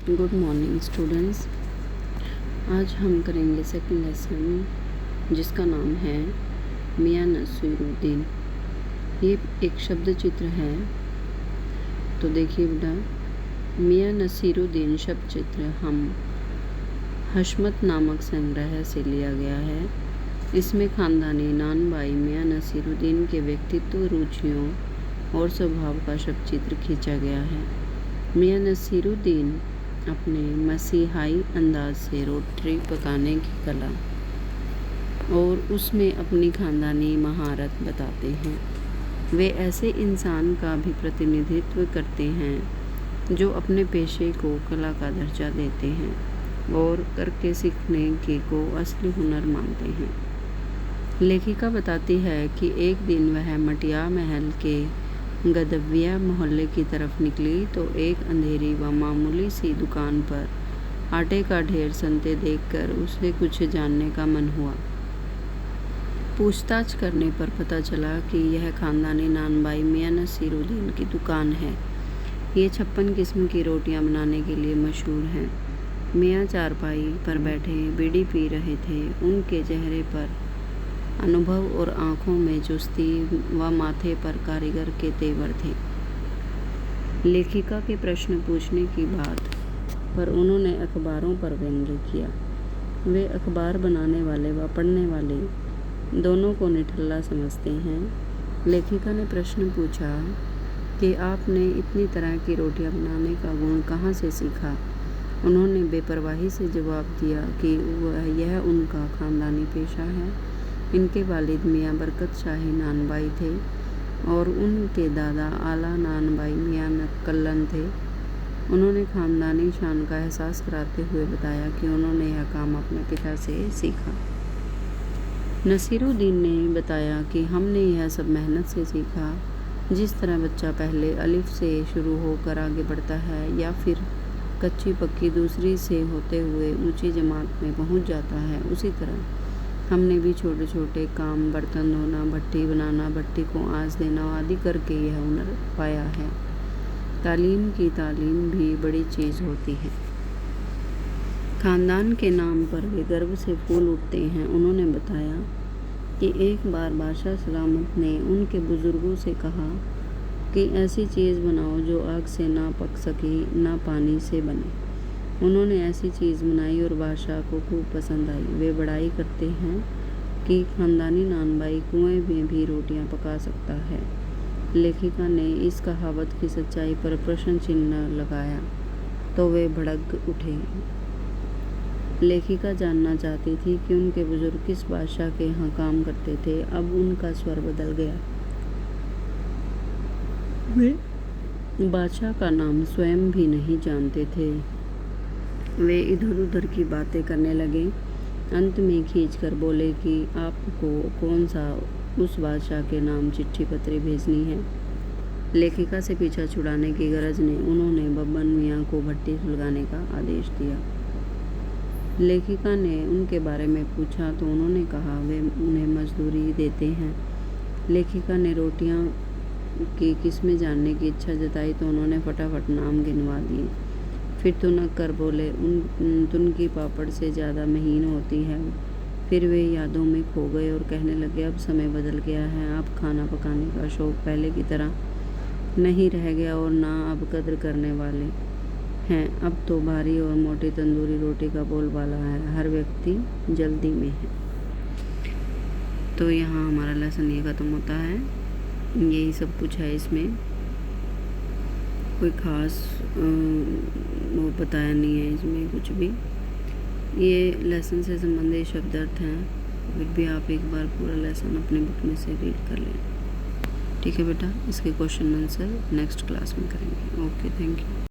Good morning students. आज हम करेंगे सेकंड लेसन जिसका नाम है मियाँ नसीरुद्दीन। ये एक शब्द चित्र है। तो देखिए बेटा, मियाँ नसीरुद्दीन शब्द चित्र हम हशमत नामक संग्रह से लिया गया है। इसमें खानदानी नानबाई मियाँ नसीरुद्दीन के व्यक्तित्व, रुचियों और स्वभाव का शब्द चित्र खींचा गया है। मियाँ नसीरुद्दीन अपने मसीहाई अंदाज से रोटी पकाने की कला और उसमें अपनी खानदानी महारत बताते हैं। वे ऐसे इंसान का भी प्रतिनिधित्व करते हैं जो अपने पेशे को कला का दर्जा देते हैं और करके सीखने के को असली हुनर मानते हैं। लेखिका बताती है कि एक दिन वह मटिया महल के गदविया मोहल्ले की तरफ निकली तो एक अंधेरी व मामूली सी दुकान पर आटे का ढेर सनते देखकर उसे कुछ जानने का मन हुआ। पूछताछ करने पर पता चला कि यह खानदानी नानबाई मियाँ नसीरुद्दीन की दुकान है। ये 56 किस्म की रोटियां बनाने के लिए मशहूर हैं। मियाँ चारपाई पर बैठे बीड़ी पी रहे थे। उनके चेहरे पर अनुभव और आंखों में चुस्ती व माथे पर कारीगर के तेवर थे। लेखिका के प्रश्न पूछने की बात पर उन्होंने अखबारों पर व्यंग्य किया। वे अखबार बनाने वाले व पढ़ने वाले दोनों को निठल्ला समझते हैं। लेखिका ने प्रश्न पूछा कि आपने इतनी तरह की रोटियां बनाने का गुण कहाँ से सीखा। उन्होंने बेपरवाही से जवाब दिया कि यह उनका खानदानी पेशा है। इनके वालिद मियाँ बरकत शाही नानबाई थे और उनके दादा आला नानबाई मियाँ कल्लन थे। उन्होंने खानदानी शान का एहसास कराते हुए बताया कि उन्होंने यह काम अपने पिता से सीखा। नसीरुद्दीन ने बताया कि हमने यह सब मेहनत से सीखा। जिस तरह बच्चा पहले अलिफ से शुरू होकर आगे बढ़ता है या फिर कच्ची पक्की दूसरी से होते हुए ऊंची जमात में पहुंच जाता है, उसी तरह हमने भी छोटे छोटे काम, बर्तन धोना, भट्टी बनाना, भट्टी को आंच देना आदि करके यह हुनर पाया है। तालीम की तालीम भी बड़ी चीज़ होती है। खानदान के नाम पर वे गर्व से फूल उठते हैं। उन्होंने बताया कि एक बार बादशाह सलामत ने उनके बुजुर्गों से कहा कि ऐसी चीज़ बनाओ जो आग से ना पक सके, ना पानी से बने। उन्होंने ऐसी चीज़ बनाई और बादशाह को खूब पसंद आई। वे बड़ाई करते हैं कि खानदानी नानबाई कुएं में भी रोटियां पका सकता है। लेखिका ने इस कहावत की सच्चाई पर प्रश्न चिन्ह लगाया तो वे भड़क उठे। लेखिका जानना चाहती थी कि उनके बुजुर्ग किस बादशाह के यहाँ काम करते थे। अब उनका स्वर बदल गया। वे बादशाह का नाम स्वयं भी नहीं जानते थे। वे इधर उधर की बातें करने लगे। अंत में खींचकर बोले कि आपको कौन सा उस बादशाह के नाम चिट्ठी पत्री भेजनी है। लेखिका से पीछा छुड़ाने की गरज ने उन्होंने बब्बन मियाँ को भट्टी सुलगाने का आदेश दिया। लेखिका ने उनके बारे में पूछा तो उन्होंने कहा वे उन्हें मजदूरी देते हैं। लेखिका ने रोटियां की किस्में जानने की इच्छा जताई तो उन्होंने फटाफट नाम गिनवा दिए। फिर तुनक कर बोले तुन की पापड़ से ज़्यादा महीन होती है। फिर वे यादों में खो गए और कहने लगे अब समय बदल गया है। अब खाना पकाने का शौक़ पहले की तरह नहीं रह गया और ना अब कद्र करने वाले हैं। अब तो भारी और मोटी तंदूरी रोटी का बोलबाला है। हर व्यक्ति जल्दी में है। तो यहाँ हमारा लेसन ये ख़त्म होता है। यही सब कुछ है इसमें, कोई ख़ास वो बताया नहीं है इसमें कुछ भी। ये लेसन से संबंधित शब्द अर्थ हैं। फिर भी आप एक बार पूरा लेसन अपने बुक में से रीड कर लें। ठीक है बेटा, इसके क्वेश्चन आंसर नेक्स्ट क्लास में करेंगे। Okay, thank you.